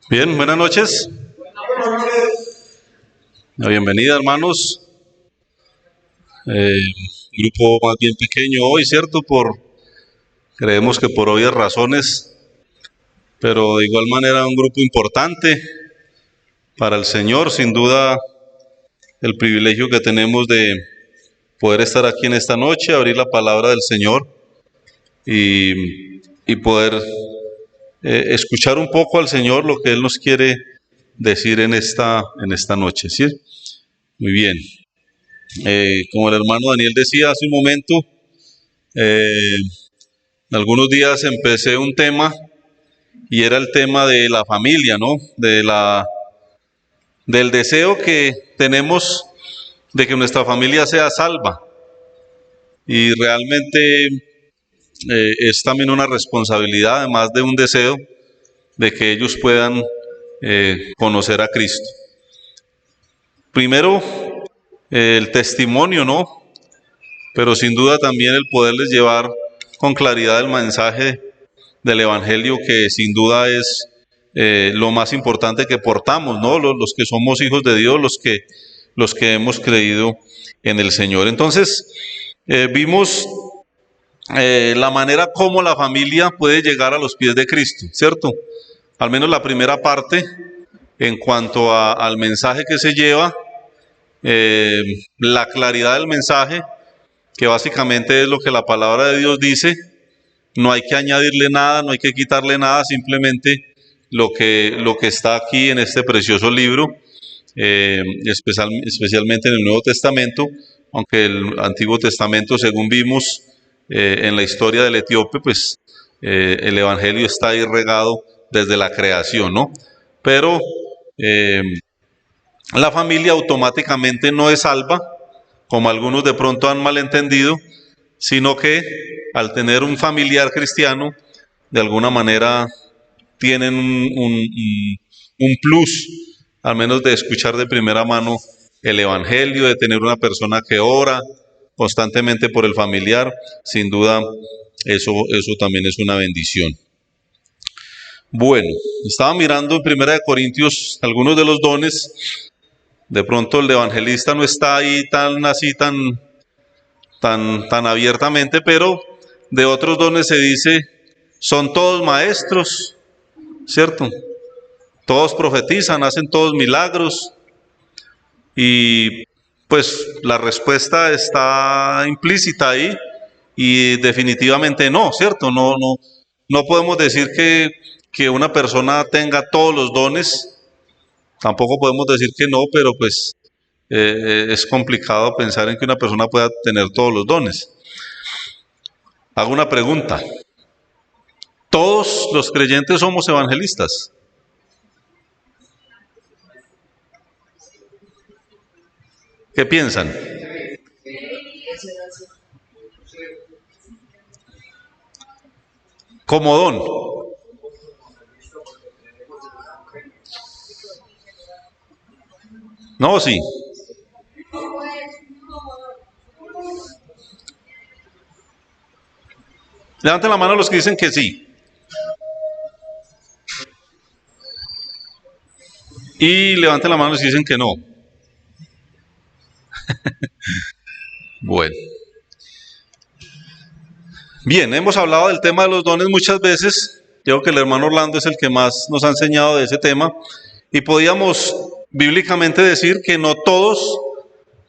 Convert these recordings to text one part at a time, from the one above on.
Bien, buenas noches. La bienvenida, hermanos. Grupo más bien pequeño hoy, ¿cierto? Creemos que por obvias razones, pero de igual manera un grupo importante para el Señor. Sin duda, el privilegio que tenemos de poder estar aquí en esta noche, abrir la palabra del Señor y poder escuchar un poco al Señor lo que Él nos quiere decir en esta noche, ¿sí? Muy bien. Como el hermano Daniel decía hace un momento, eh, algunos días empecé un tema y era el tema de la familia, ¿no? Del deseo que tenemos de que nuestra familia sea salva. Y realmente es también una responsabilidad, además de un deseo, de que ellos puedan conocer a Cristo. Primero, el testimonio, ¿no? Pero sin duda también el poderles llevar con claridad el mensaje del Evangelio, que sin duda es lo más importante que portamos, ¿no? Los que somos hijos de Dios, los que hemos creído en el Señor. Entonces, vimos la manera como la familia puede llegar a los pies de Cristo, ¿cierto? Al menos la primera parte, en cuanto al mensaje que se lleva, la claridad del mensaje, que básicamente es lo que la palabra de Dios dice. No hay que añadirle nada, no hay que quitarle nada, simplemente lo que está aquí en este precioso libro, especialmente en el Nuevo Testamento, aunque el Antiguo Testamento, según vimos en la historia del etíope, pues el Evangelio está ahí regado desde la creación, ¿no? Pero la familia automáticamente no es salva, como algunos de pronto han malentendido, sino que al tener un familiar cristiano, de alguna manera tienen un plus, al menos de escuchar de primera mano el Evangelio, de tener una persona que ora constantemente por el familiar. Sin duda, eso también es una bendición. Bueno, estaba mirando en Primera de Corintios algunos de los dones. De pronto el evangelista no está ahí tan abiertamente, pero de otros dones se dice, son todos maestros, ¿cierto? Todos profetizan, hacen todos milagros, y pues la respuesta está implícita ahí, y definitivamente no, ¿cierto? No podemos decir que una persona tenga todos los dones, tampoco podemos decir que no, pero pues es complicado pensar en que una persona pueda tener todos los dones. Hago una pregunta. ¿Todos los creyentes somos evangelistas? ¿Qué piensan? Como don. No, sí. Levanten la mano los que dicen que sí. Y levanten la mano los que dicen que no. Bueno. Bien, hemos hablado del tema de los dones muchas veces. Creo que el hermano Orlando es el que más nos ha enseñado de ese tema. Y podíamos bíblicamente decir que no todos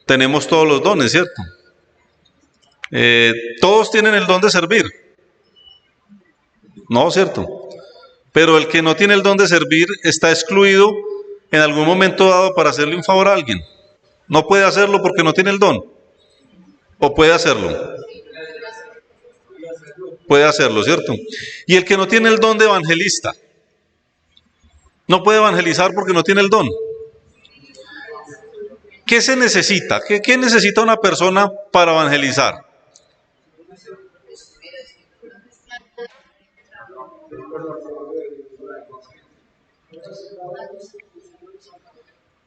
tenemos todos los dones, ¿cierto? Todos tienen el don de servir. No, ¿cierto? Pero el que no tiene el don de servir está excluido en algún momento dado para hacerle un favor a alguien. No puede hacerlo porque no tiene el don. ¿O puede hacerlo? Puede hacerlo, ¿cierto? Y el que no tiene el don de evangelista, no puede evangelizar porque no tiene el don. ¿Qué se necesita? ¿Qué necesita una persona para evangelizar?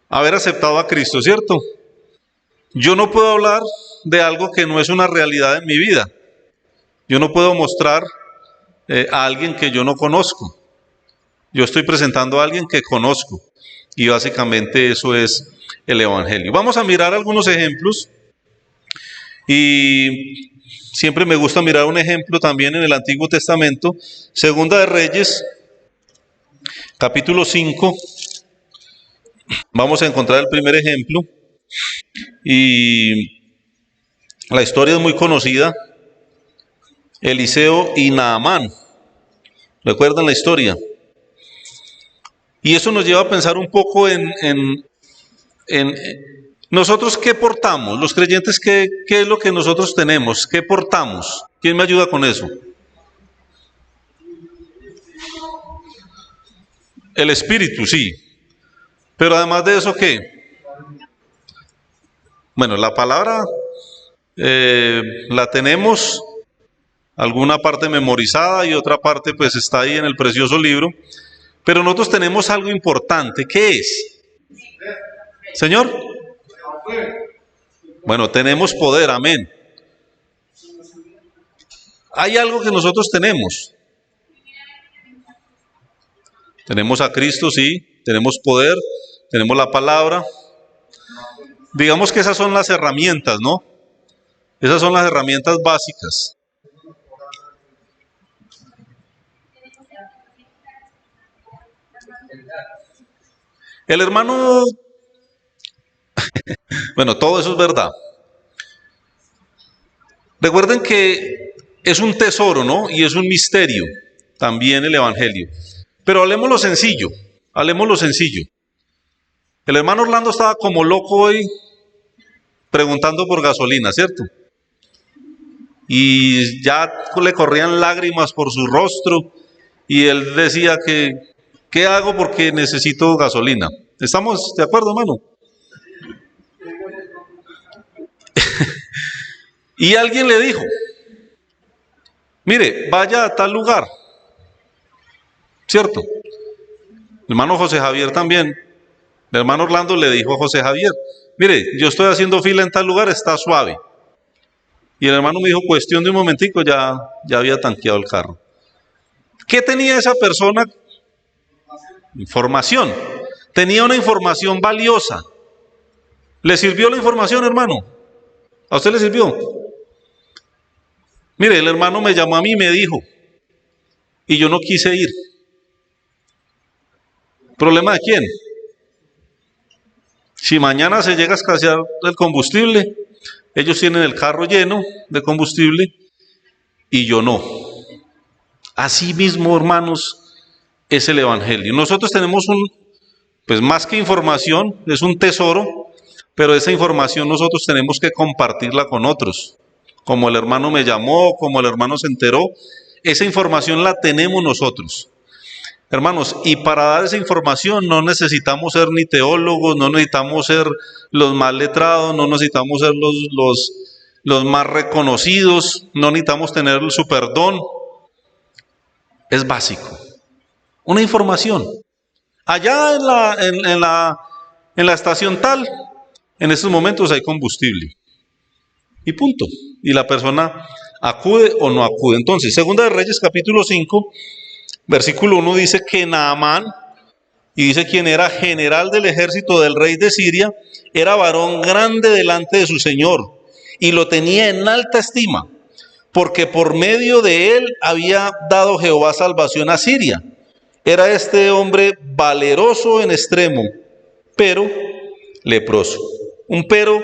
Haber aceptado a Cristo, ¿cierto? Yo no puedo hablar de algo que no es una realidad en mi vida. Yo no puedo mostrar a alguien que yo no conozco. Yo estoy presentando a alguien que conozco y básicamente eso es el Evangelio. Vamos a mirar algunos ejemplos y siempre me gusta mirar un ejemplo también en el Antiguo Testamento. Segunda de Reyes, capítulo 5. Vamos a encontrar el primer ejemplo y la historia es muy conocida. Eliseo y Naamán. ¿Recuerdan la historia? Y eso nos lleva a pensar un poco en nosotros qué portamos, los creyentes, qué es lo que nosotros tenemos, qué portamos. ¿Quién me ayuda con eso? El Espíritu, sí. Pero además de eso, ¿qué? Bueno, la palabra la tenemos, alguna parte memorizada y otra parte pues está ahí en el precioso libro. Pero nosotros tenemos algo importante. ¿Qué es? Señor. Bueno, tenemos poder, amén. Hay algo que nosotros tenemos. Tenemos a Cristo, sí. Tenemos poder, tenemos la palabra. Digamos que esas son las herramientas, ¿no? Esas son las herramientas básicas. El hermano, bueno, todo eso es verdad. Recuerden que es un tesoro, ¿no? Y es un misterio también el Evangelio. Pero hablemos lo sencillo, hablemos lo sencillo. El hermano Orlando estaba como loco hoy preguntando por gasolina, ¿cierto? Y ya le corrían lágrimas por su rostro y él decía que, ¿qué hago porque necesito gasolina? ¿Estamos de acuerdo, hermano? Y alguien le dijo, mire, vaya a tal lugar, ¿cierto? El hermano José Javier también, el hermano Orlando le dijo a José Javier, mire, yo estoy haciendo fila en tal lugar, está suave. Y el hermano me dijo, cuestión de un momentico, ya había tanqueado el carro. ¿Qué tenía esa persona? Información. Tenía una información valiosa. ¿Le sirvió la información, hermano? ¿A usted le sirvió? Mire, el hermano me llamó a mí y me dijo, y yo no quise ir. ¿Problema de quién? Si mañana se llega a escasear el combustible, ellos tienen el carro lleno de combustible y yo no. Así mismo, hermanos, es el Evangelio. Nosotros tenemos pues más que información, es un tesoro, pero esa información nosotros tenemos que compartirla con otros. Como el hermano me llamó, como el hermano se enteró, esa información la tenemos nosotros. Hermanos, y para dar esa información no necesitamos ser ni teólogos, no necesitamos ser los más letrados, no necesitamos ser los más reconocidos, no necesitamos tener el superdón. Es básico. Una información. Allá en la estación tal, en estos momentos hay combustible. Y punto. Y la persona acude o no acude. Entonces, Segunda de Reyes, capítulo 5, versículo 1 dice que Naamán, y dice quien era general del ejército del rey de Siria, era varón grande delante de su señor, y lo tenía en alta estima, porque por medio de él había dado Jehová salvación a Siria. Era este hombre valeroso en extremo, pero leproso. Un pero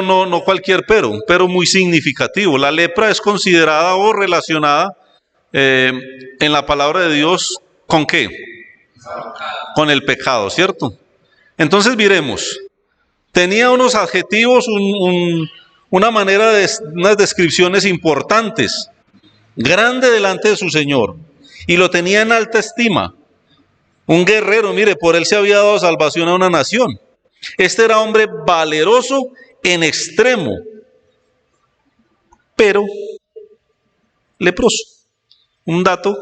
no cualquier pero, un pero muy significativo. La lepra es considerada o relacionada en la palabra de Dios, ¿con qué? Con el pecado, ¿cierto? Entonces miremos, tenía unos adjetivos, una manera de unas descripciones importantes. Grande delante de su Señor, y lo tenía en alta estima. Un guerrero, mire, por él se había dado salvación a una nación. Este era hombre valeroso en extremo, pero leproso. Un dato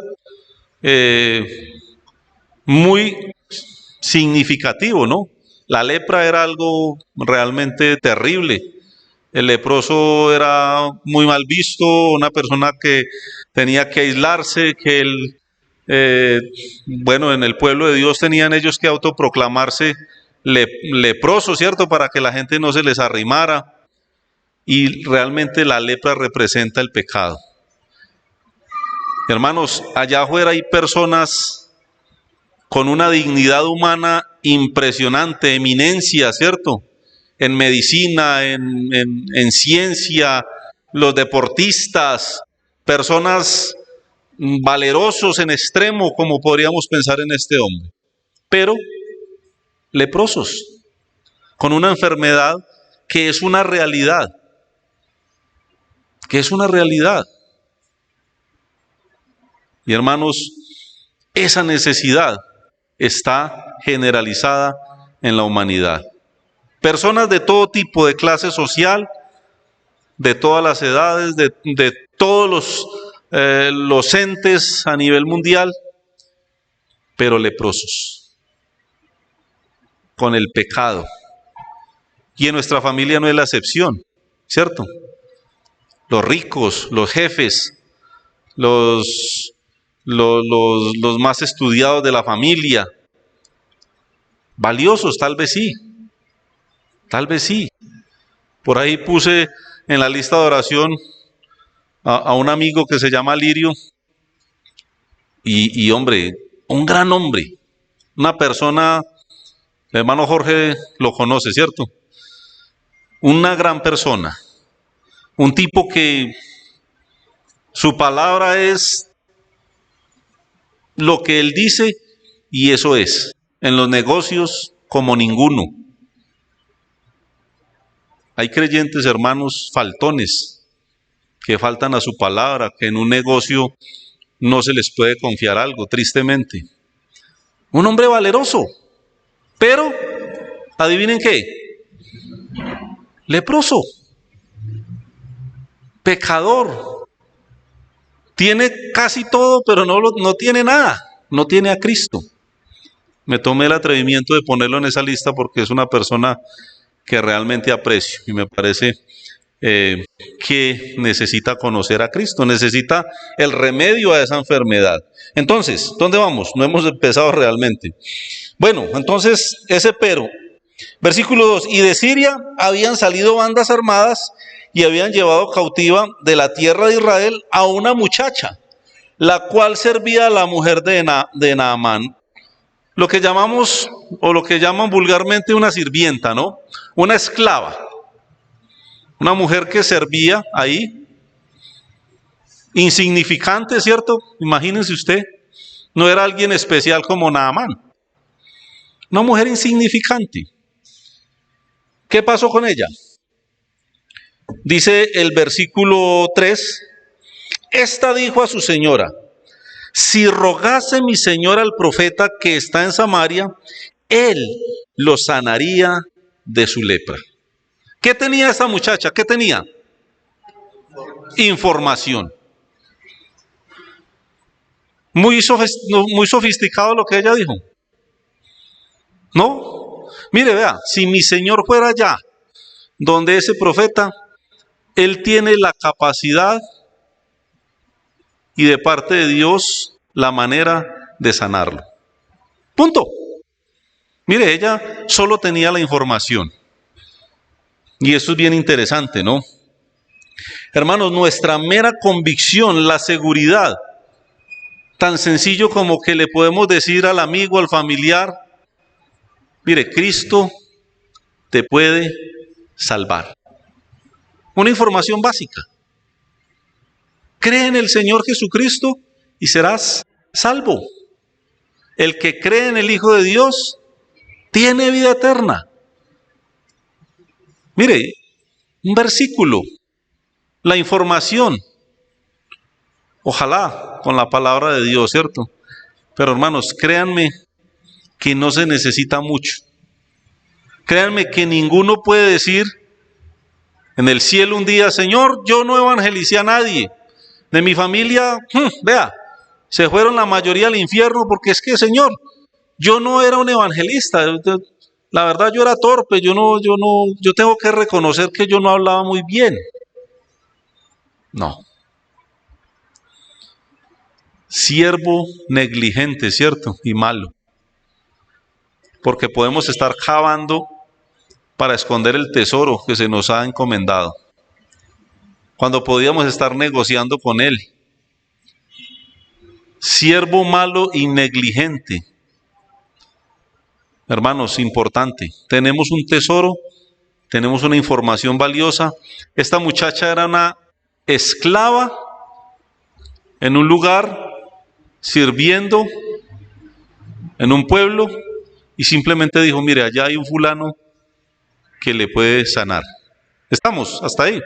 muy significativo, ¿no? La lepra era algo realmente terrible. El leproso era muy mal visto, una persona que tenía que aislarse, que él bueno, en el pueblo de Dios tenían ellos que autoproclamarse leprosos, ¿cierto? Para que la gente no se les arrimara. Y realmente la lepra representa el pecado. Hermanos, allá afuera hay personas con una dignidad humana impresionante, eminencia, ¿cierto? En medicina, en ciencia, los deportistas, personas valerosos en extremo, como podríamos pensar en este hombre, pero leprosos, con una enfermedad que es una realidad, Y hermanos, esa necesidad está generalizada en la humanidad. Personas de todo tipo, de clase social, de todas las edades, de todos los entes a nivel mundial, pero leprosos, con el pecado. Y en nuestra familia no es la excepción, ¿cierto? Los ricos, los jefes, los más estudiados de la familia, valiosos, tal vez sí. Por ahí puse en la lista de oración a un amigo que se llama Lirio, y hombre, un gran hombre, una persona, el hermano Jorge lo conoce, ¿cierto? Una gran persona, un tipo que su palabra es lo que él dice y eso es, en los negocios como ninguno. Hay creyentes, hermanos, faltones, que faltan a su palabra, que en un negocio no se les puede confiar algo, tristemente. Un hombre valeroso, pero, ¿adivinen qué? Leproso, pecador, tiene casi todo, pero no tiene nada, no tiene a Cristo. Me tomé el atrevimiento de ponerlo en esa lista porque es una persona que realmente aprecio y me parece que necesita conocer a Cristo, necesita el remedio a esa enfermedad. Entonces, ¿dónde vamos? No hemos empezado realmente. Bueno, entonces, ese pero. Versículo 2, y de Siria habían salido bandas armadas y habían llevado cautiva de la tierra de Israel a una muchacha, la cual servía a la mujer de Naamán, lo que llamamos, o lo que llaman vulgarmente una sirvienta, ¿no? Una esclava, una mujer que servía ahí, insignificante, ¿cierto? Imagínense usted, no era alguien especial como Naamán, una mujer insignificante. ¿Qué pasó con ella? Dice el versículo 3, esta dijo a su señora, si rogase mi señor al profeta que está en Samaria, él lo sanaría de su lepra. ¿Qué tenía esa muchacha? ¿Qué tenía? Información. Muy sofisticado lo que ella dijo. ¿No? Mire, vea, si mi señor fuera allá, donde ese profeta, él tiene la capacidad y de parte de Dios la manera de sanarlo. Punto. Mire, ella solo tenía la información. Y esto es bien interesante, ¿no? Hermanos, nuestra mera convicción, la seguridad, tan sencillo como que le podemos decir al amigo, al familiar, mire, Cristo te puede salvar. Una información básica. Cree en el Señor Jesucristo y serás salvo. El que cree en el Hijo de Dios tiene vida eterna. Mire, un versículo, la información, ojalá con la palabra de Dios, ¿cierto? Pero hermanos, créanme que no se necesita mucho. Créanme que ninguno puede decir en el cielo un día, Señor, yo no evangelicé a nadie. De mi familia, vea, se fueron la mayoría al infierno porque es que, Señor, yo no era un evangelista. La verdad yo era torpe, yo tengo que reconocer que yo no hablaba muy bien. No. siervo negligente, ¿cierto? Y malo. Porque podemos estar cavando para esconder el tesoro que se nos ha encomendado, cuando podíamos estar negociando con Él. Siervo malo y negligente. Hermanos, importante. Tenemos un tesoro, tenemos una información valiosa. Esta muchacha era una esclava en un lugar, sirviendo en un pueblo, y simplemente dijo, mire, allá hay un fulano que le puede sanar. Estamos hasta ahí.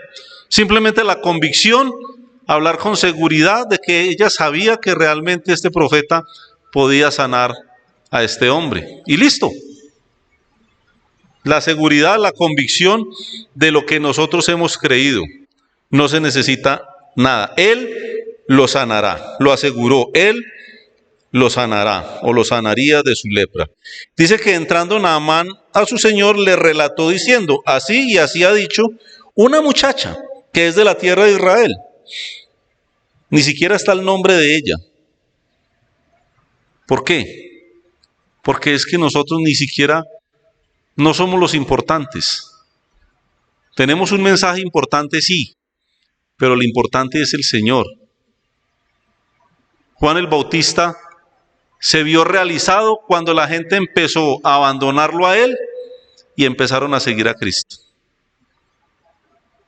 Simplemente la convicción, hablar con seguridad de que ella sabía que realmente este profeta podía sanar a este hombre. Y listo. La seguridad, la convicción de lo que nosotros hemos creído. No se necesita nada. Él lo sanará, lo aseguró. Él lo sanará o lo sanaría de su lepra. Dice que entrando Naamán a su señor le relató diciendo, así y así ha dicho una muchacha que es de la tierra de Israel. Ni siquiera está el nombre de ella. ¿Por qué? Porque es que nosotros ni siquiera no somos los importantes. Tenemos un mensaje importante, sí, pero lo importante es el Señor. Juan el Bautista se vio realizado cuando la gente empezó a abandonarlo a él y empezaron a seguir a Cristo.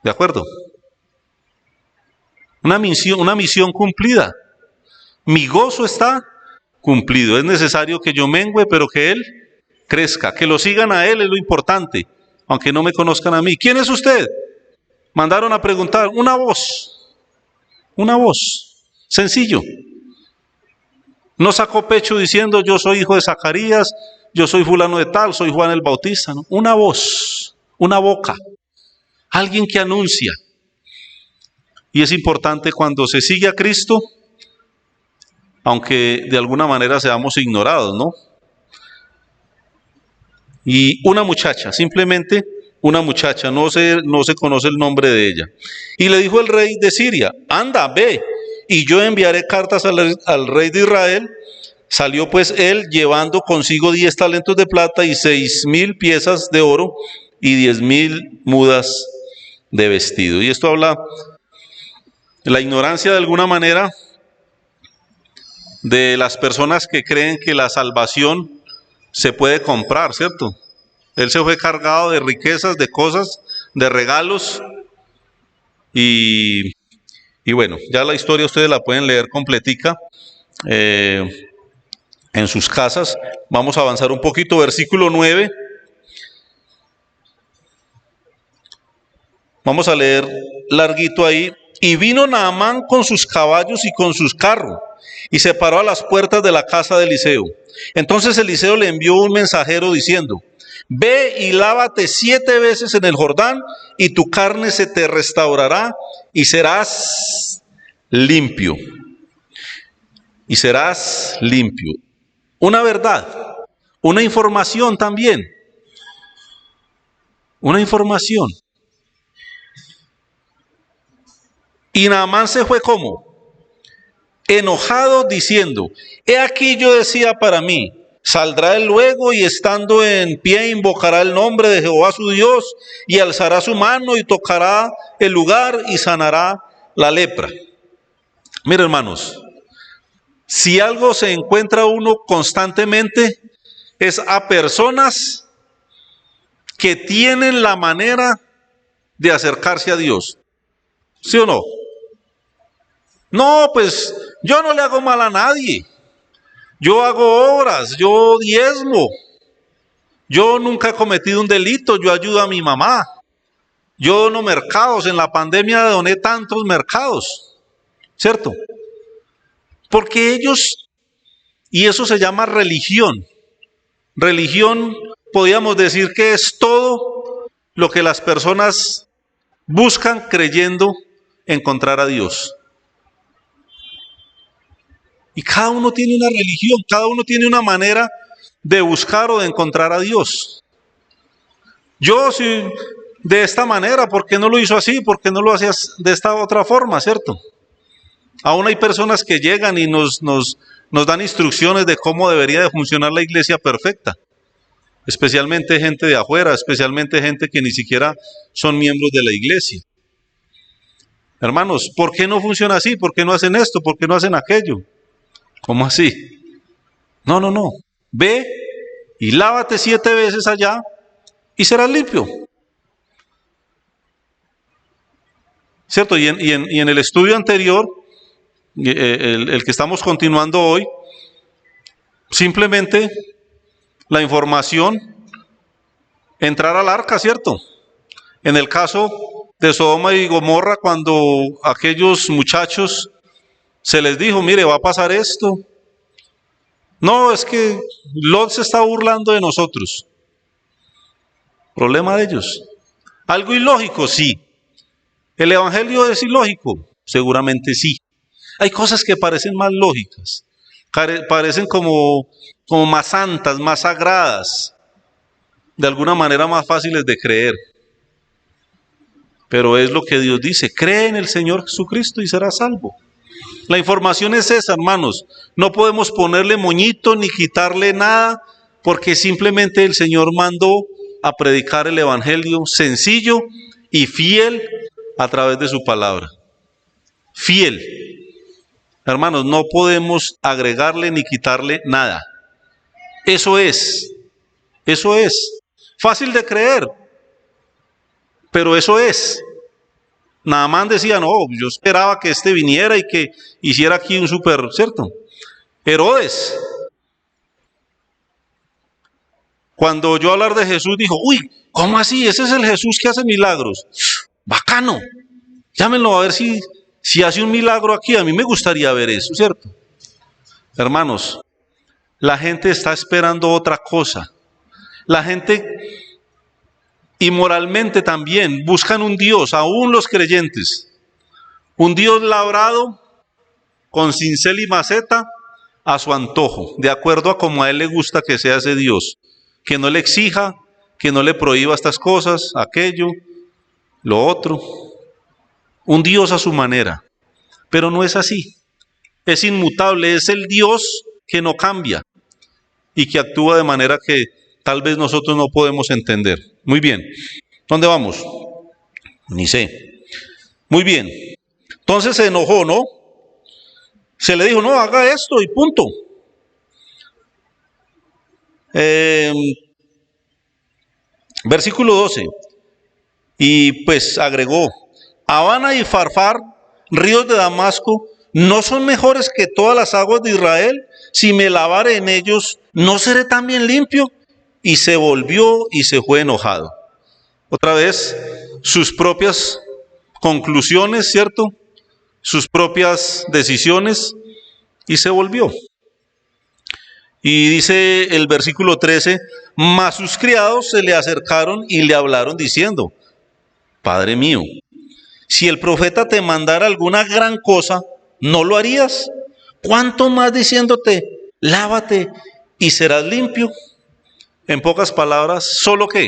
¿De acuerdo? Una misión cumplida. Mi gozo está cumplido. Es necesario que yo mengüe, pero que Él crezca. Que lo sigan a Él es lo importante, aunque no me conozcan a mí. ¿Quién es usted? Mandaron a preguntar. Una voz. Una voz. Sencillo. No sacó pecho diciendo yo soy hijo de Zacarías, yo soy fulano de tal, soy Juan el Bautista. ¿No? Una voz, una boca, alguien que anuncia. Y es importante cuando se sigue a Cristo, aunque de alguna manera seamos ignorados, ¿no? Y una muchacha, simplemente una muchacha, no se conoce el nombre de ella. Y le dijo el rey de Siria, anda, ve, y yo enviaré cartas al rey de Israel. Salió pues él llevando consigo 10 talentos de plata y 6,000 piezas de oro y 10,000 mudas de vestido. Y esto habla de la ignorancia de alguna manera de las personas que creen que la salvación se puede comprar, ¿cierto? Él se fue cargado de riquezas, de cosas, de regalos y bueno, ya la historia ustedes la pueden leer completica en sus casas. Vamos a avanzar un poquito, versículo 9. Vamos a leer larguito ahí. Y vino Naamán con sus caballos y con sus carros, y se paró a las puertas de la casa de Eliseo. Entonces Eliseo le envió un mensajero diciendo, ve y lávate 7 veces en el Jordán, y tu carne se te restaurará, y serás limpio. Y serás limpio. Una verdad, una información también. Una información. Y Naamán se fue ¿cómo? Enojado diciendo, he aquí yo decía para mí, saldrá él luego y estando en pie invocará el nombre de Jehová su Dios y alzará su mano y tocará el lugar y sanará la lepra. Mira, hermanos, si algo se encuentra uno constantemente es a personas que tienen la manera de acercarse a Dios. ¿Sí o no? No, pues yo no le hago mal a nadie. Yo hago obras, yo diezmo. Yo nunca he cometido un delito, yo ayudo a mi mamá. Yo dono mercados, en la pandemia doné tantos mercados, ¿cierto? Porque ellos, y eso se llama religión. Religión, podríamos decir que es todo lo que las personas buscan creyendo encontrar a Dios. Y cada uno tiene una religión, cada uno tiene una manera de buscar o de encontrar a Dios. Yo sí, de esta manera, ¿por qué no lo hizo así? ¿Por qué no lo hacías de esta otra forma, cierto? Aún hay personas que llegan y nos dan instrucciones de cómo debería de funcionar la iglesia perfecta. Especialmente gente de afuera, especialmente gente que ni siquiera son miembros de la iglesia. Hermanos, ¿por qué no funciona así? ¿Por qué no hacen esto? ¿Por qué no hacen aquello? ¿Cómo así? No, no, no. Ve y lávate 7 veces allá y serás limpio. ¿Cierto? Y en el estudio anterior, el que estamos continuando hoy, simplemente la información, entrar al arca, ¿cierto? En el caso de Sodoma y Gomorra, cuando aquellos muchachos se les dijo, mire, va a pasar esto. No, es que Lot se está burlando de nosotros. Problema de ellos. Algo ilógico, sí. ¿El evangelio es ilógico? Seguramente sí. Hay cosas que parecen más lógicas, parecen como más santas, más sagradas, de alguna manera más fáciles de creer. Pero es lo que Dios dice, cree en el Señor Jesucristo y serás salvo. La información es esa, hermanos. No podemos ponerle moñito ni quitarle nada, porque simplemente el Señor mandó a predicar el evangelio sencillo y fiel a través de su palabra. Fiel. Hermanos, no podemos agregarle ni quitarle nada. Eso es. Fácil de creer, pero eso es. Naamán decía, no, yo esperaba que este viniera y que hiciera aquí un súper, ¿cierto? Herodes, cuando oyó hablar de Jesús, dijo, uy, ¿cómo así? Ese es el Jesús que hace milagros. Bacano. Llámenlo a ver si hace un milagro aquí. A mí me gustaría ver eso, ¿cierto? Hermanos, la gente está esperando otra cosa. La gente, y moralmente también, buscan un Dios, aún los creyentes. Un Dios labrado con cincel y maceta a su antojo, de acuerdo a como a él le gusta que sea ese Dios. Que no le exija, que no le prohíba estas cosas, aquello, lo otro. Un Dios a su manera. Pero no es así. Es inmutable, es el Dios que no cambia y que actúa de manera que tal vez nosotros no podemos entender. Muy bien. ¿Dónde vamos? Ni sé. Muy bien. Entonces se enojó, ¿no? Se le dijo, no, haga esto y punto. Versículo 12. Y pues agregó, Habana y Farfar, ríos de Damasco, ¿no son mejores que todas las aguas de Israel? Si me lavare en ellos, ¿no seré también limpio? Y se volvió y se fue enojado. Otra vez, sus propias conclusiones, ¿cierto? Sus propias decisiones, y se volvió. Y dice el versículo 13, mas sus criados se le acercaron y le hablaron diciendo, Padre mío, si el profeta te mandara alguna gran cosa, ¿no lo harías? ¿Cuánto más diciéndote, lávate y serás limpio? En pocas palabras, ¿solo qué?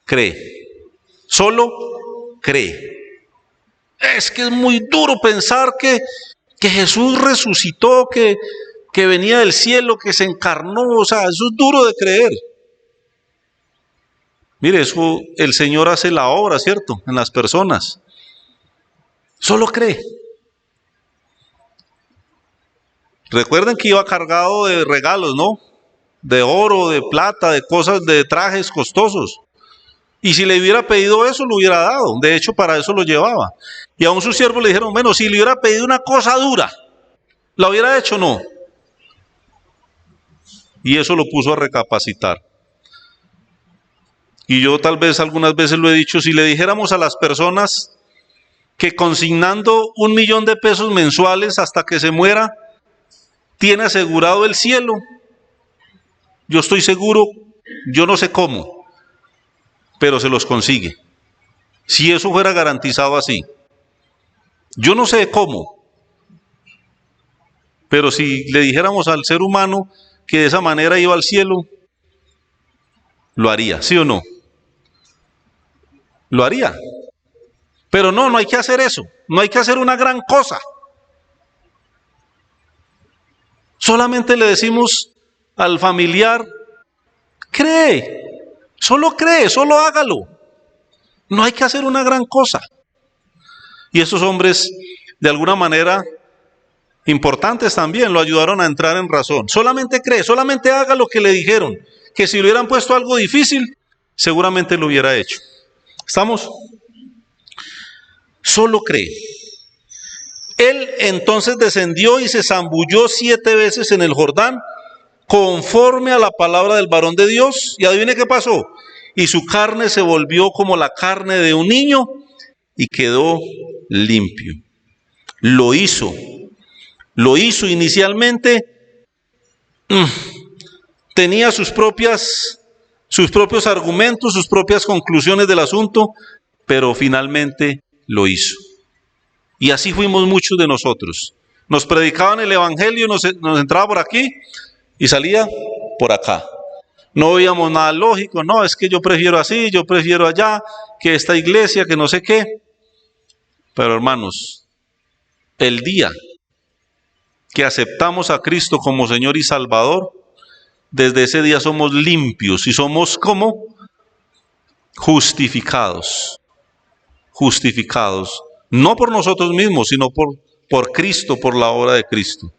Cree. Solo cree. Es que es muy duro pensar que Jesús resucitó, que venía del cielo, que se encarnó. O sea, eso es duro de creer. Mire, eso el Señor hace la obra, ¿cierto? En las personas. Solo cree. Recuerden que iba cargado de regalos, ¿no? De oro, de plata, de cosas, de trajes costosos. Y si le hubiera pedido eso, lo hubiera dado. De hecho, para eso lo llevaba. Y aún sus siervos le dijeron, bueno, si le hubiera pedido una cosa dura, ¿la hubiera hecho o no? Y eso lo puso a recapacitar. Y yo tal vez algunas veces lo he dicho, si le dijéramos a las personas que consignando 1 millón de pesos mensuales hasta que se muera, tiene asegurado el cielo, yo estoy seguro, yo no sé cómo, pero se los consigue. Si eso fuera garantizado así. Yo no sé cómo, pero si le dijéramos al ser humano que de esa manera iba al cielo, lo haría, ¿sí o no? Lo haría. Pero no hay que hacer eso, no hay que hacer una gran cosa. Solamente le decimos al familiar, cree, solo hágalo. No hay que hacer una gran cosa. Y esos hombres, de alguna manera, importantes también, lo ayudaron a entrar en razón. Solamente cree, solamente haga lo que le dijeron, que si le hubieran puesto algo difícil, seguramente lo hubiera hecho. ¿Estamos? Solo cree. Él entonces descendió y se zambulló 7 veces en el Jordán, conforme a la palabra del varón de Dios. Y adivine qué pasó. Y su carne se volvió como la carne de un niño y quedó limpio. Lo hizo inicialmente. Tenía sus propios argumentos, sus propias conclusiones del asunto, pero finalmente lo hizo. Y así fuimos muchos de nosotros. Nos predicaban el evangelio, nos entraba por aquí y salía por acá. No veíamos nada lógico, no, es que yo prefiero así, yo prefiero allá, que esta iglesia, que no sé qué. Pero hermanos, el día que aceptamos a Cristo como Señor y Salvador, desde ese día somos limpios y somos como justificados. Justificados, no por nosotros mismos, sino por Cristo, por la obra de Cristo.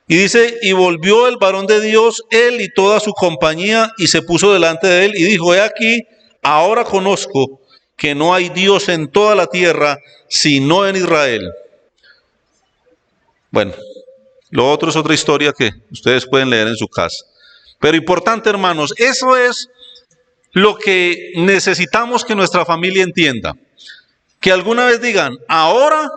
Y dice, y volvió el varón de Dios, él y toda su compañía, y se puso delante de él y dijo, he aquí, ahora conozco que no hay Dios en toda la tierra, sino en Israel. Bueno, lo otro es otra historia que ustedes pueden leer en su casa. Pero importante, hermanos, eso es lo que necesitamos que nuestra familia entienda. Que alguna vez digan, ahora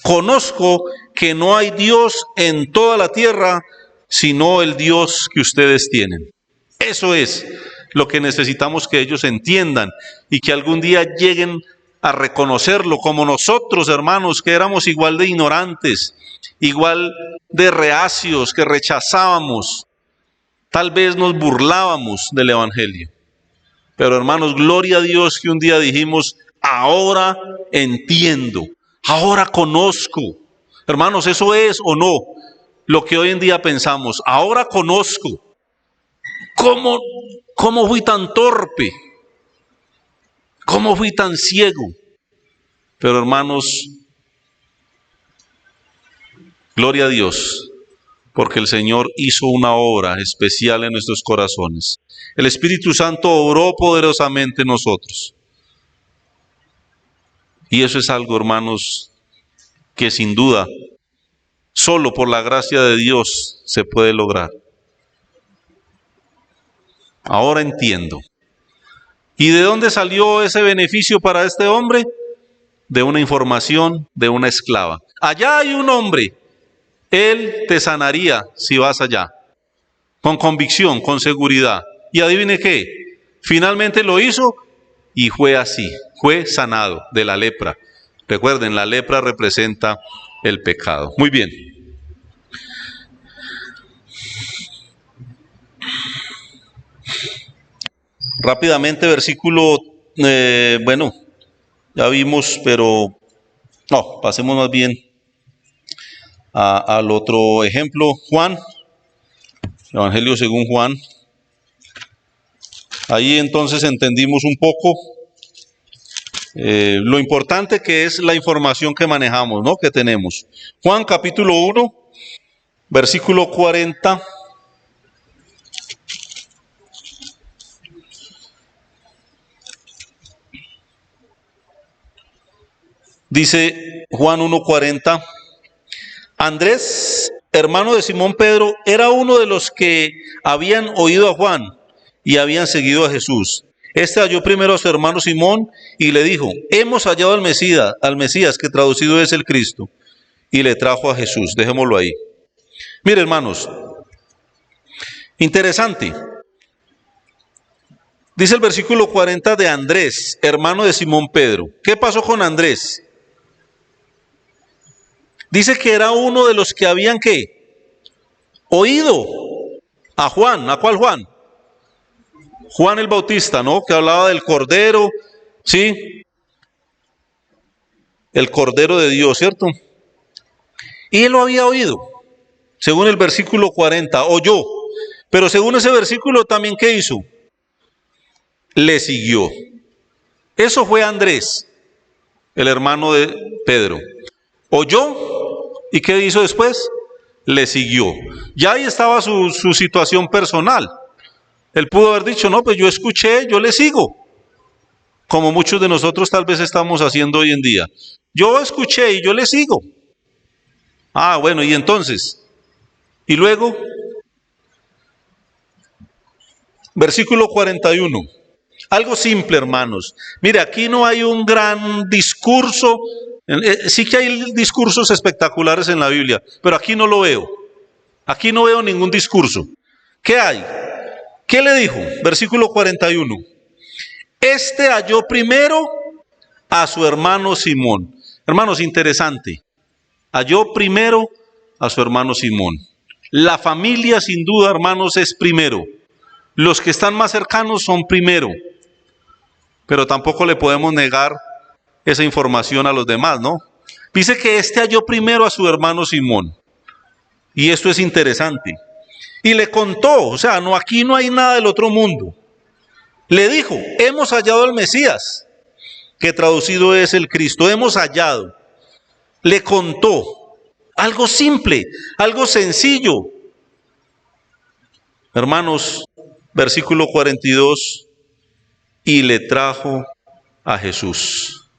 conozco que no hay Dios en toda la tierra, sino el Dios que ustedes tienen. Eso es lo que necesitamos que ellos entiendan y que algún día lleguen a reconocerlo, como nosotros, hermanos, que éramos igual de ignorantes, igual de reacios, que rechazábamos, tal vez nos burlábamos del evangelio. Pero hermanos, gloria a Dios que un día dijimos, ahora entiendo, ahora conozco. Hermanos, ¿eso es o no lo que hoy en día pensamos? Ahora conozco. ¿Cómo fui tan torpe? ¿Cómo fui tan ciego? Pero hermanos, gloria a Dios, porque el Señor hizo una obra especial en nuestros corazones. El Espíritu Santo obró poderosamente en nosotros. Y eso es algo, hermanos, que sin duda, solo por la gracia de Dios se puede lograr. Ahora entiendo. ¿Y de dónde salió ese beneficio para este hombre? De una información de una esclava. Allá hay un hombre, él te sanaría si vas allá. Con convicción, con seguridad. Y adivine qué, finalmente lo hizo y fue así, fue sanado de la lepra. Recuerden, la lepra representa el pecado. Muy bien. Rápidamente, versículo, bueno, ya vimos, pero no, pasemos más bien al otro ejemplo. Juan, Evangelio según Juan. Ahí entonces entendimos un poco lo importante que es la información que manejamos, ¿no? Que tenemos. Juan capítulo 1, versículo 40. Dice Juan 1:40, Andrés, hermano de Simón Pedro, era uno de los que habían oído a Juan y habían seguido a Jesús. Este halló primero a su hermano Simón y le dijo, hemos hallado al Mesías, que traducido es el Cristo, y le trajo a Jesús. Dejémoslo ahí. Mire, hermanos, interesante. Dice el versículo 40 de Andrés, hermano de Simón Pedro. ¿Qué pasó con Andrés? Dice que era uno de los que habían, ¿qué? Oído a Juan. ¿A cuál Juan? Juan el Bautista, ¿no? Que hablaba del Cordero, ¿sí? El Cordero de Dios, ¿cierto? Y él lo había oído, según el versículo 40, oyó. Pero según ese versículo también, ¿qué hizo? Le siguió. Eso fue Andrés, el hermano de Pedro. Oyó, ¿y qué hizo después? Le siguió. Ya ahí estaba su situación personal. Él pudo haber dicho, no, pues yo escuché, yo le sigo. Como muchos de nosotros tal vez estamos haciendo hoy en día. Yo escuché y yo le sigo. Ah, bueno, y entonces, y luego, versículo 41. Algo simple, hermanos. Mire, aquí no hay un gran discurso. Sí que hay discursos espectaculares en la Biblia, pero aquí no lo veo. Aquí no veo ningún discurso. ¿Qué hay? ¿Qué le dijo? Versículo 41. Este halló primero a su hermano Simón. Hermanos, interesante. Halló primero a su hermano Simón. La familia, sin duda, hermanos, es primero. Los que están más cercanos son primero. Pero tampoco le podemos negar esa información a los demás, ¿no? Dice que este halló primero a su hermano Simón. Y esto es interesante. Y le contó, o sea, no, aquí no hay nada del otro mundo. Le dijo, hemos hallado al Mesías, que traducido es el Cristo, hemos hallado. Le contó algo simple, algo sencillo. Hermanos, versículo 42, y le trajo a Jesús.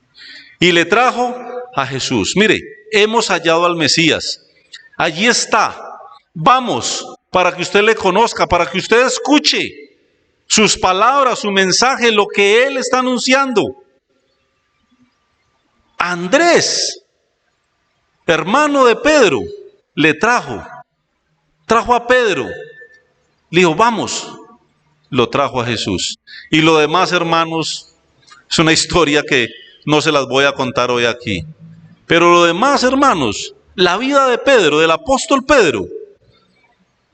Y le trajo a Jesús. Mire, hemos hallado al Mesías. Allí está. Vamos, para que usted le conozca, para que usted escuche sus palabras, su mensaje, lo que él está anunciando. Andrés, hermano de Pedro, le trajo a Pedro, le dijo, vamos, lo trajo a Jesús. Y lo demás, hermanos, es una historia que no se las voy a contar hoy aquí. Pero lo demás, hermanos, la vida de Pedro, del apóstol Pedro,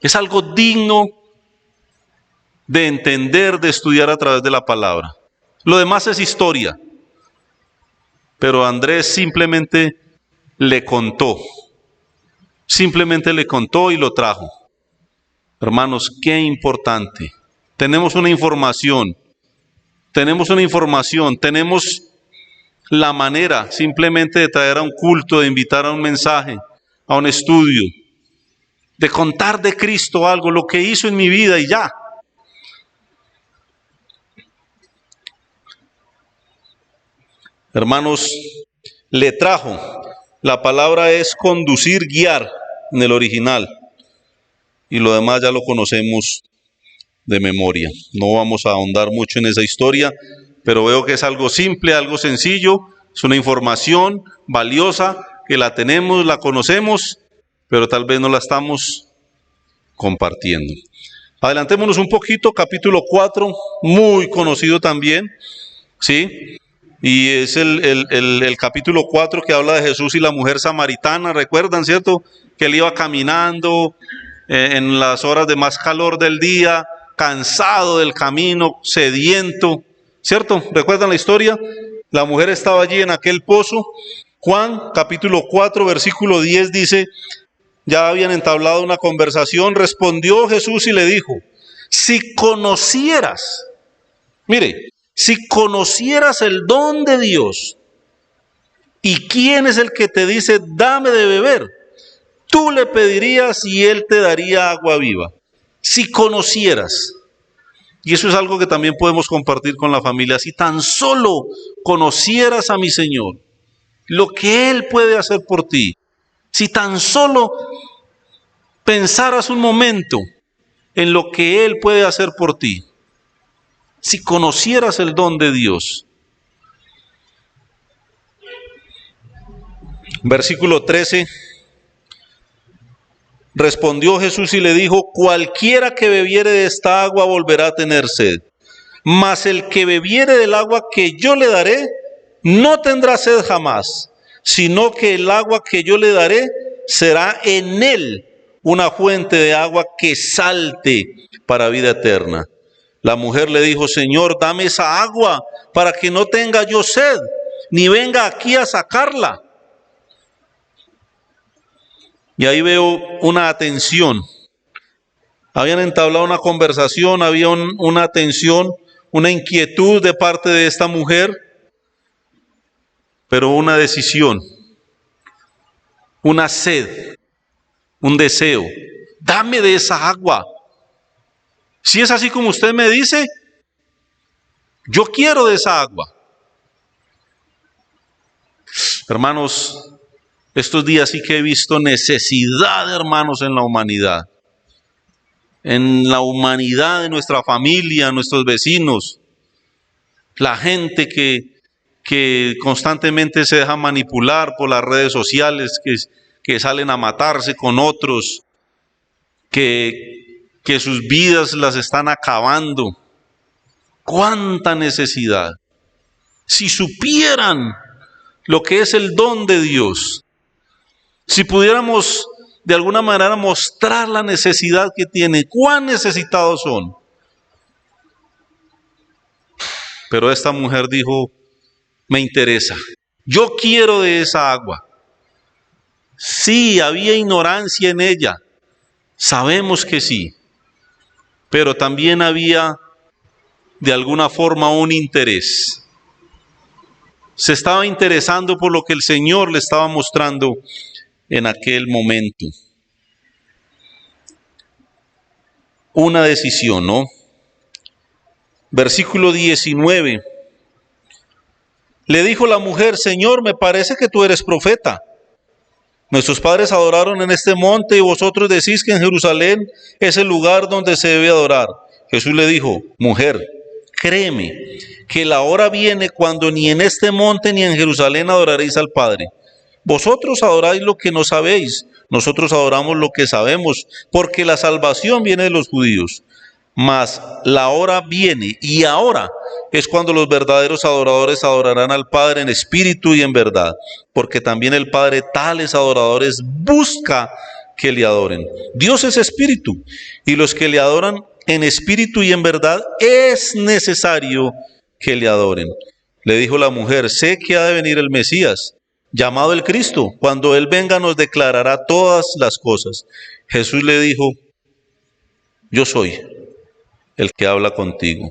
es algo digno de entender, de estudiar a través de la palabra. Lo demás es historia. Pero Andrés simplemente le contó y lo trajo. Hermanos, qué importante. Tenemos la manera simplemente de traer a un culto, de invitar a un mensaje, a un estudio, de contar de Cristo algo, lo que hizo en mi vida y ya. Hermanos, le trajo. La palabra es conducir, guiar en el original. Y lo demás ya lo conocemos de memoria. No vamos a ahondar mucho en esa historia, pero veo que es algo simple, algo sencillo. Es una información valiosa que la tenemos, la conocemos, pero tal vez no la estamos compartiendo. Adelantémonos un poquito, capítulo 4, muy conocido también, ¿sí? Y es el capítulo 4 que habla de Jesús y la mujer samaritana. ¿Recuerdan, cierto? Que él iba caminando en las horas de más calor del día, cansado del camino, sediento, ¿cierto? ¿Recuerdan la historia? La mujer estaba allí en aquel pozo. Juan, capítulo 4, versículo 10 dice, ya habían entablado una conversación, respondió Jesús y le dijo, si conocieras, mire, si conocieras el don de Dios y quién es el que te dice, dame de beber, tú le pedirías y él te daría agua viva. Si conocieras. Y eso es algo que también podemos compartir con la familia. Si tan solo conocieras a mi Señor, lo que Él puede hacer por ti. Si tan solo pensaras un momento en lo que Él puede hacer por ti. Si conocieras el don de Dios. Versículo 13. Respondió Jesús y le dijo, cualquiera que bebiere de esta agua volverá a tener sed. Mas el que bebiere del agua que yo le daré, no tendrá sed jamás, sino que el agua que yo le daré será en él una fuente de agua que salte para vida eterna. La mujer le dijo: Señor, dame esa agua para que no tenga yo sed, ni venga aquí a sacarla. Y ahí veo una atención. Habían entablado una conversación, había una atención, una inquietud de parte de esta mujer, pero una decisión, una sed, un deseo. Dame de esa agua. Si es así como usted me dice, yo quiero de esa agua. Hermanos, estos días sí que he visto necesidad, hermanos, en la humanidad. En la humanidad de nuestra familia, nuestros vecinos. La gente que constantemente se deja manipular por las redes sociales, que salen a matarse con otros, que sus vidas las están acabando. ¡Cuánta necesidad! Si supieran lo que es el don de Dios, si pudiéramos de alguna manera mostrar la necesidad que tienen, cuán necesitados son. Pero esta mujer dijo: me interesa, yo quiero de esa agua. Sí, había ignorancia en ella, sabemos que sí, pero también había de alguna forma un interés. Se estaba interesando por lo que el Señor le estaba mostrando en aquel momento. Una decisión, ¿no? Versículo 19. Le dijo la mujer: Señor, me parece que tú eres profeta. Nuestros padres adoraron en este monte y vosotros decís que en Jerusalén es el lugar donde se debe adorar. Jesús le dijo: mujer, créeme que la hora viene cuando ni en este monte ni en Jerusalén adoraréis al Padre. Vosotros adoráis lo que no sabéis, nosotros adoramos lo que sabemos, porque la salvación viene de los judíos. Mas la hora viene, y ahora es cuando los verdaderos adoradores adorarán al Padre en espíritu y en verdad, porque también el Padre tales adoradores busca que le adoren. Dios es espíritu, y los que le adoran en espíritu y en verdad es necesario que le adoren. Le dijo la mujer: sé que ha de venir el Mesías, llamado el Cristo. Cuando Él venga nos declarará todas las cosas. Jesús le dijo: yo soy el que habla contigo.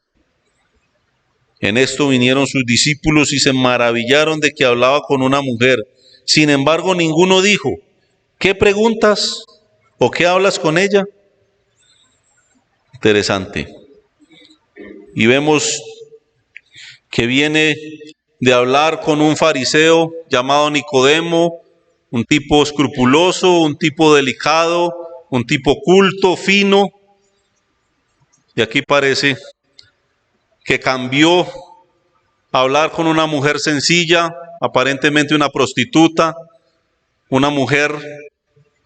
En esto vinieron sus discípulos y se maravillaron de que hablaba con una mujer. Sin embargo, ninguno dijo: ¿qué preguntas o qué hablas con ella? Interesante. Y vemos que viene de hablar con un fariseo llamado Nicodemo, un tipo escrupuloso, un tipo delicado, un tipo culto, fino. Y aquí parece que cambió a hablar con una mujer sencilla, aparentemente una prostituta, una mujer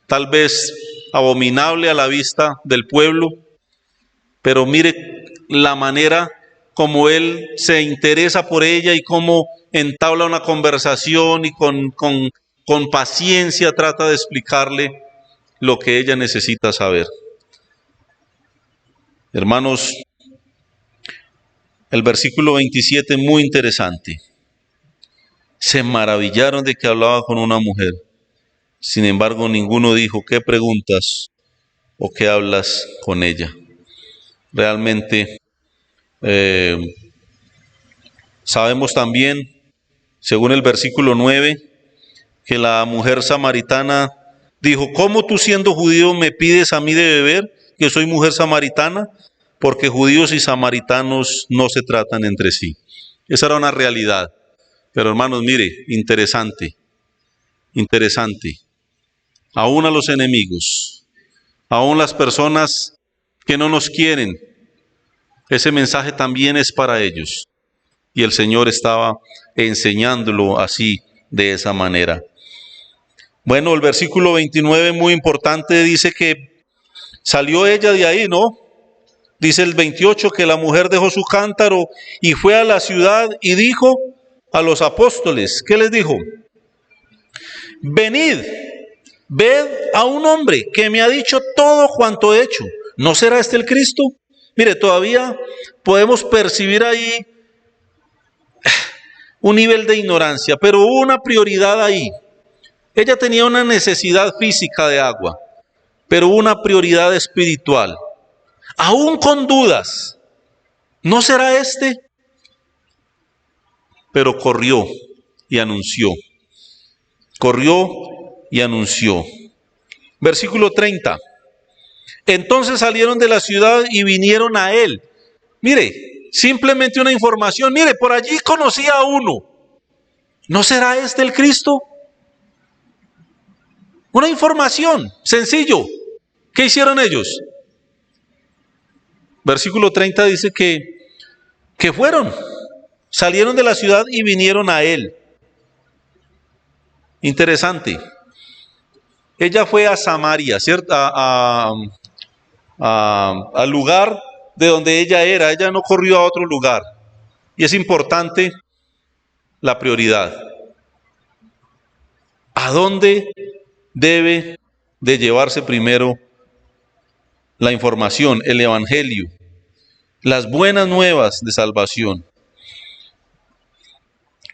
tal vez abominable a la vista del pueblo, pero mire la manera como él se interesa por ella y cómo entabla una conversación y con paciencia trata de explicarle lo que ella necesita saber. Hermanos, el versículo 27 muy interesante. Se maravillaron de que hablaba con una mujer. Sin embargo, ninguno dijo: ¿qué preguntas o qué hablas con ella? Realmente sabemos también, según el versículo 9, que la mujer samaritana dijo: ¿cómo tú, siendo judío, me pides a mí de beber, que soy mujer samaritana? Porque judíos y samaritanos no se tratan entre sí. Esa era una realidad. Pero hermanos, mire, interesante. Aún a los enemigos, aún las personas que no nos quieren, ese mensaje también es para ellos. Y el Señor estaba enseñándolo así, de esa manera. Bueno, el versículo 29, muy importante, dice que salió ella de ahí, ¿no? Dice el 28 que la mujer dejó su cántaro y fue a la ciudad y dijo a los apóstoles, ¿qué les dijo? Venid, ved a un hombre que me ha dicho todo cuanto he hecho. ¿No será este el Cristo? Mire, todavía podemos percibir ahí un nivel de ignorancia, pero hubo una prioridad ahí. Ella tenía una necesidad física de agua, pero hubo una prioridad espiritual. Aún con dudas, ¿no será este? Pero corrió y anunció. Corrió y anunció. Versículo 30. Entonces salieron de la ciudad y vinieron a él. Mire, simplemente una información. Mire, por allí conocí a uno. ¿No será este el Cristo? Una información, sencillo. ¿Qué hicieron ellos? Versículo 30 dice que fueron, salieron de la ciudad y vinieron a él. Interesante. Ella fue a Samaria, ¿cierto? Al lugar de donde ella era. Ella no corrió a otro lugar. Y es importante la prioridad. ¿A dónde debe de llevarse primero la información, el evangelio, las buenas nuevas de salvación?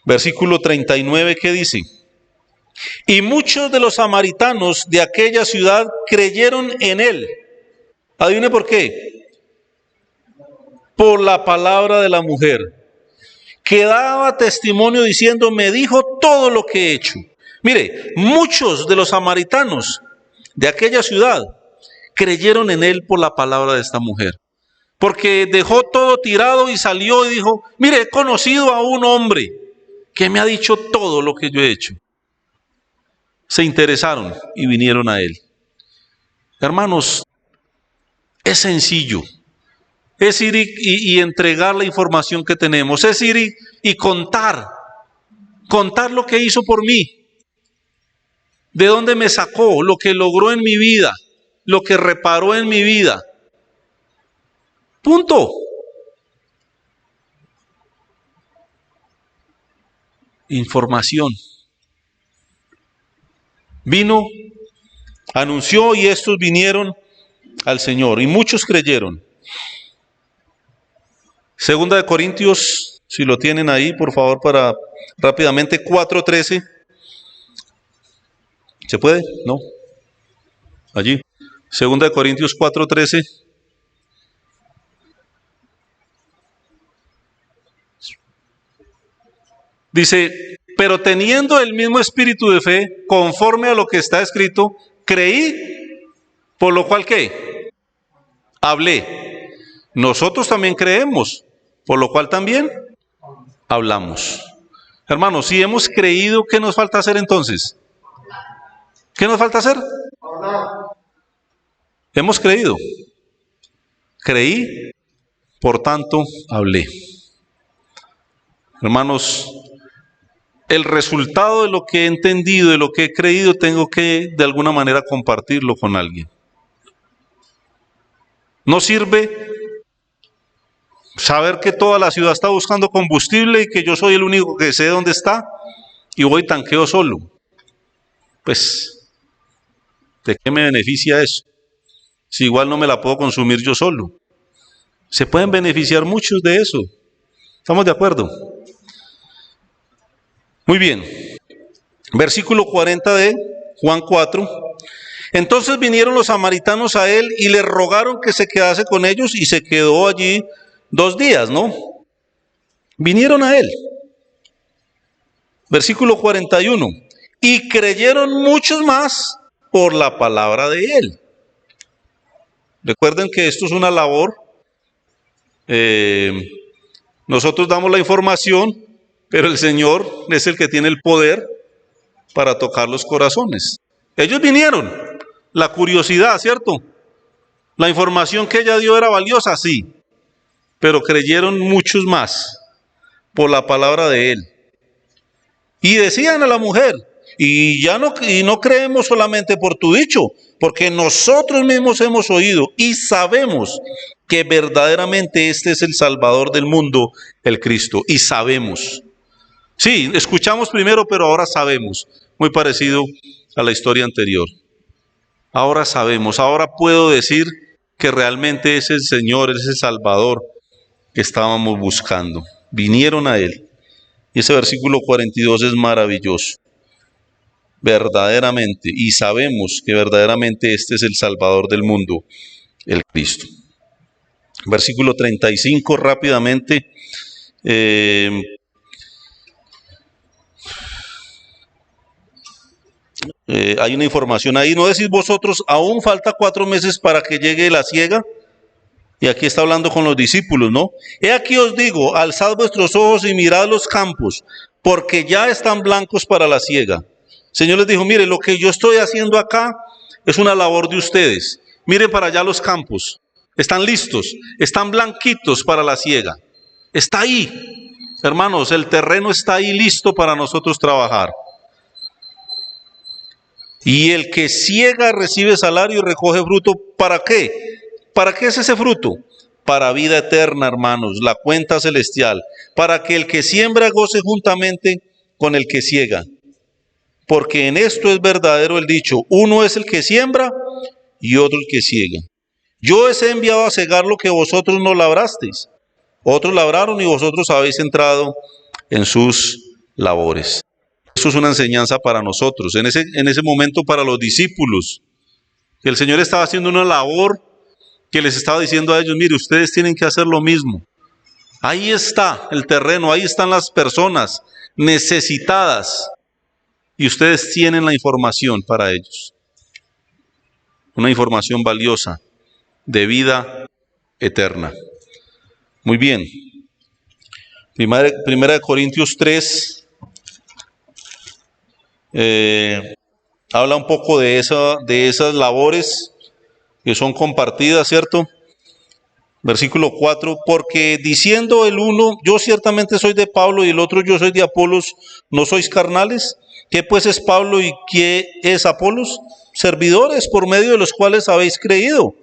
Versículo 39, ¿qué dice? Y muchos de los samaritanos de aquella ciudad creyeron en él. ¿Adivine por qué? Por la palabra de la mujer, que daba testimonio diciendo, me dijo todo lo que he hecho. Mire, muchos de los samaritanos de aquella ciudad creyeron en él por la palabra de esta mujer. Porque dejó todo tirado y salió y dijo, mire, he conocido a un hombre que me ha dicho todo lo que yo he hecho. Se interesaron y vinieron a él. Hermanos, es sencillo. Es ir y entregar la información que tenemos. Es ir y contar lo que hizo por mí. De dónde me sacó, lo que logró en mi vida, lo que reparó en mi vida. Punto. Información. Vino, anunció y estos vinieron al Señor y muchos creyeron. Segunda de Corintios, si lo tienen ahí, por favor, para rápidamente, 4:13. ¿Se puede? ¿No? Allí. Segunda de Corintios 4:13. Dice, pero teniendo el mismo espíritu de fe, conforme a lo que está escrito, creí, por lo cual, ¿qué? Hablé. Nosotros también creemos, por lo cual también hablamos. Hermanos, si hemos creído, ¿qué nos falta hacer entonces? ¿Qué nos falta hacer? Hemos creído. Creí, por tanto, hablé. Hermanos, el resultado de lo que he entendido, de lo que he creído, tengo que de alguna manera compartirlo con alguien. No sirve saber que toda la ciudad está buscando combustible y que yo soy el único que sé dónde está y voy y tanqueo solo. Pues, ¿de qué me beneficia eso? Si igual no me la puedo consumir yo solo. Se pueden beneficiar muchos de eso. ¿Estamos de acuerdo? Muy bien. Versículo 40 de Juan 4. Entonces vinieron los samaritanos a él y le rogaron que se quedase con ellos y se quedó allí 2 días, ¿no? Vinieron a él. Versículo 41. Y creyeron muchos más por la palabra de él. Recuerden que esto es una labor. Nosotros damos la información, pero el Señor es el que tiene el poder para tocar los corazones. Ellos vinieron, la curiosidad, ¿cierto? La información que ella dio era valiosa, sí, pero creyeron muchos más por la palabra de él. Y decían a la mujer, y no creemos solamente por tu dicho, porque nosotros mismos hemos oído y sabemos que verdaderamente este es el Salvador del mundo, el Cristo, y sabemos. Sí, escuchamos primero, pero ahora sabemos. Muy parecido a la historia anterior. Ahora sabemos, ahora puedo decir que realmente es el Señor, es el Salvador que estábamos buscando. Vinieron a Él. Y ese versículo 42 es maravilloso. Verdaderamente, y sabemos que verdaderamente este es el Salvador del mundo, el Cristo. Versículo 35, rápidamente. Hay una información ahí. ¿No decís vosotros, aún falta 4 meses para que llegue la siega? Y aquí está hablando con los discípulos, ¿no? He aquí os digo, alzad vuestros ojos y mirad los campos, porque ya están blancos para la siega. El Señor les dijo, mire, lo que yo estoy haciendo acá es una labor de ustedes. Miren para allá los campos. Están listos, están blanquitos para la siega. Está ahí. Hermanos, el terreno está ahí listo para nosotros trabajar. Y el que siega recibe salario y recoge fruto. ¿Para qué? ¿Para qué es ese fruto? Para vida eterna, hermanos, la cuenta celestial. Para que el que siembra goce juntamente con el que siega. Porque en esto es verdadero el dicho, uno es el que siembra y otro el que siega. Yo os he enviado a segar lo que vosotros no labrasteis. Otros labraron y vosotros habéis entrado en sus labores. Eso es una enseñanza para nosotros, en ese momento para los discípulos, que el Señor estaba haciendo una labor que les estaba diciendo a ellos, mire, ustedes tienen que hacer lo mismo. Ahí está el terreno, ahí están las personas necesitadas y ustedes tienen la información para ellos. Una información valiosa de vida eterna. Muy bien. Primera de Corintios 3 habla un poco de esas labores que son compartidas, ¿cierto? Versículo 4, porque diciendo el uno, yo ciertamente soy de Pablo y el otro yo soy de Apolos, ¿no sois carnales? ¿Qué pues es Pablo y qué es Apolos? Servidores por medio de los cuales habéis creído.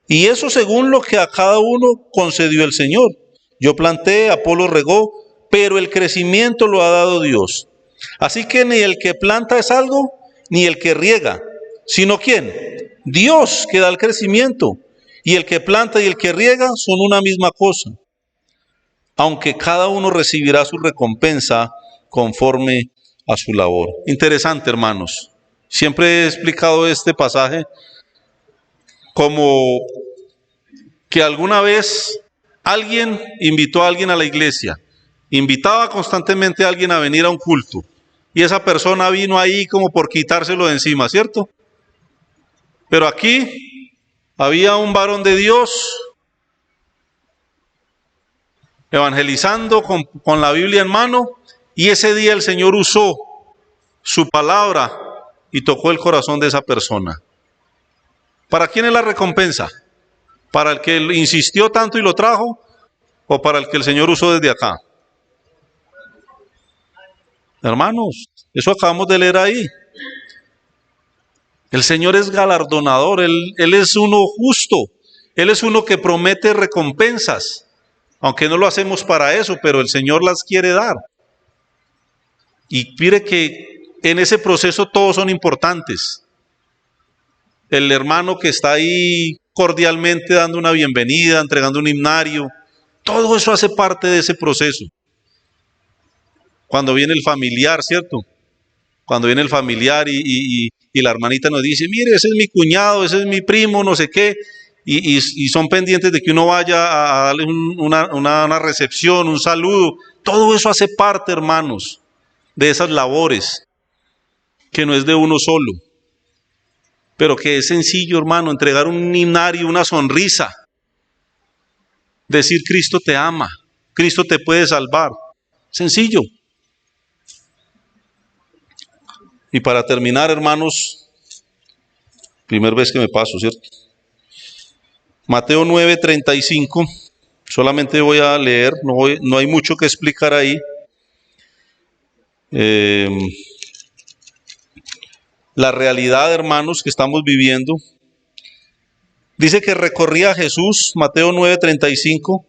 Y eso según lo que a cada uno concedió el Señor. Yo planté, Apolo regó, pero el crecimiento lo ha dado Dios. Así que ni el que planta es algo, ni el que riega, sino ¿quién? Dios que da el crecimiento. Y el que planta y el que riega son una misma cosa. Aunque cada uno recibirá su recompensa conforme a su labor. Interesante, hermanos. Siempre he explicado este pasaje como que alguna vez alguien invitó a alguien a la iglesia, invitaba constantemente a alguien a venir a un culto, y esa persona vino ahí como por quitárselo de encima, ¿cierto? Pero aquí había un varón de Dios evangelizando con la Biblia en mano, y ese día el Señor usó su palabra y tocó el corazón de esa persona. ¿Para quién es la recompensa? ¿Para el que insistió tanto y lo trajo? ¿O para el que el Señor usó desde acá? Hermanos, eso acabamos de leer ahí. El Señor es galardonador, Él es uno justo, Él es uno que promete recompensas, aunque no lo hacemos para eso, pero el Señor las quiere dar. Y mire que en ese proceso todos son importantes. El hermano que está ahí cordialmente dando una bienvenida, entregando un himnario, todo eso hace parte de ese proceso. Cuando viene el familiar, ¿cierto? Cuando viene el familiar y la hermanita nos dice, mire, ese es mi cuñado, ese es mi primo, no sé qué, y son pendientes de que uno vaya a darle una recepción, un saludo. Todo eso hace parte, hermanos, de esas labores, que no es de uno solo, pero que es sencillo, hermano, entregar un himnario, una sonrisa, decir Cristo te ama, Cristo te puede salvar, sencillo. Y para terminar, hermanos, primera vez que me paso, ¿cierto? Mateo 9:35, solamente voy a leer, no hay mucho que explicar ahí. La realidad, hermanos, que estamos viviendo. Dice que recorría Jesús, Mateo 9:35,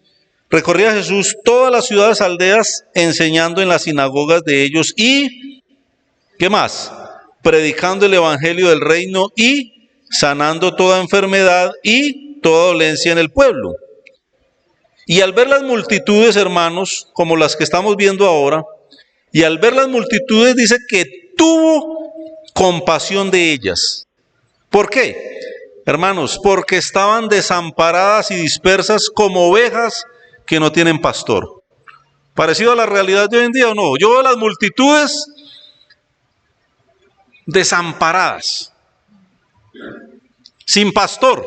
recorría Jesús todas las ciudades, aldeas, enseñando en las sinagogas de ellos y, ¿qué más? Predicando el evangelio del reino y sanando toda enfermedad y toda dolencia en el pueblo. Y al ver las multitudes, hermanos, como las que estamos viendo ahora, y al ver las multitudes dice que tuvo compasión de ellas. ¿Por qué? Hermanos, porque estaban desamparadas y dispersas como ovejas que no tienen pastor. ¿Parecido a la realidad de hoy en día o no? Yo veo las multitudes desamparadas, sin pastor.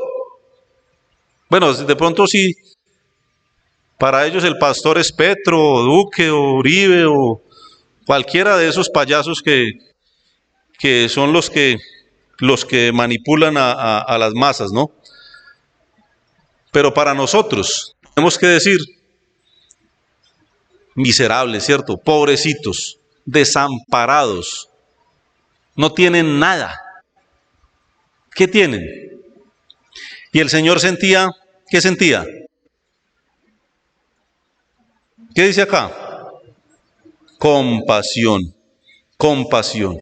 Bueno, de pronto sí, para ellos el pastor es Petro, o Duque, o Uribe, o cualquiera de esos payasos que son los que manipulan a las masas, ¿no? Pero para nosotros, tenemos que decir, miserables, ¿cierto? Pobrecitos, desamparados, no tienen nada. ¿Qué tienen? Y el Señor sentía, ¿qué sentía? ¿Qué dice acá? Compasión, compasión.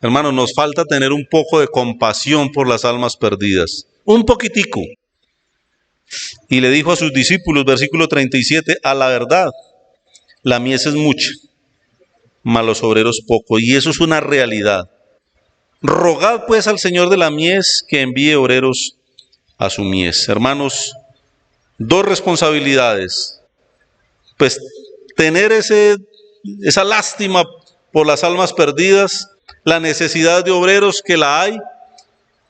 Hermanos, nos falta tener un poco de compasión por las almas perdidas, un poquitico. Y le dijo a sus discípulos, versículo 37, a la verdad, la mies es mucha, mas los obreros poco, y eso es una realidad. Rogad pues al Señor de la mies que envíe obreros a su mies. Hermanos, dos responsabilidades. Pues tener esa lástima por las almas perdidas, la necesidad de obreros que la hay,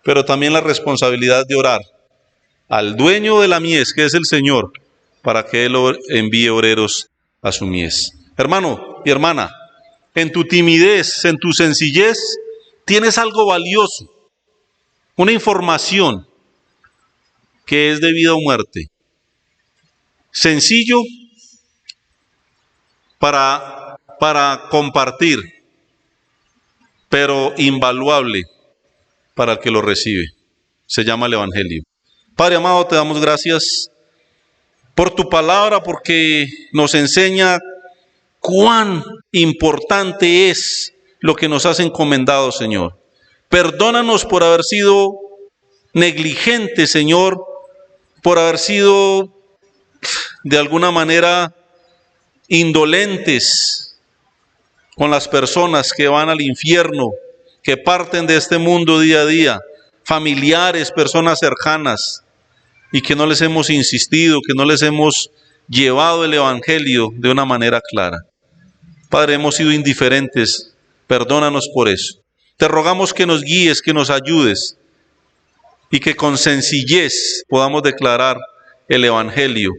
pero también la responsabilidad de orar al dueño de la mies, que es el Señor, para que Él envíe obreros a su mies. Hermano y hermana, en tu timidez, en tu sencillez, tienes algo valioso, una información que es de vida o muerte. Sencillo para compartir, pero invaluable para el que lo recibe. Se llama el Evangelio. Padre amado, te damos gracias por tu palabra, porque nos enseña cuán importante es lo que nos has encomendado, Señor. Perdónanos por haber sido negligentes, Señor, por haber sido de alguna manera indolentes con las personas que van al infierno, que parten de este mundo día a día, familiares, personas cercanas, y que no les hemos insistido, que no les hemos llevado el Evangelio de una manera clara. Padre, hemos sido indiferentes, perdónanos por eso. Te rogamos que nos guíes, que nos ayudes, y que con sencillez podamos declarar el Evangelio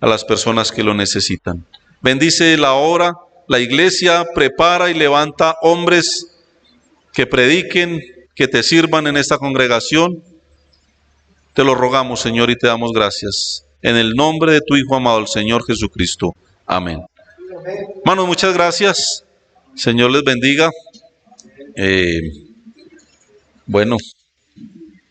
a las personas que lo necesitan. Bendice la obra, la iglesia prepara y levanta hombres que prediquen, que te sirvan en esta congregación. Te lo rogamos, Señor, y te damos gracias. En el nombre de tu Hijo amado, el Señor Jesucristo. Amén. Hermanos, muchas gracias. Señor les bendiga. Bueno.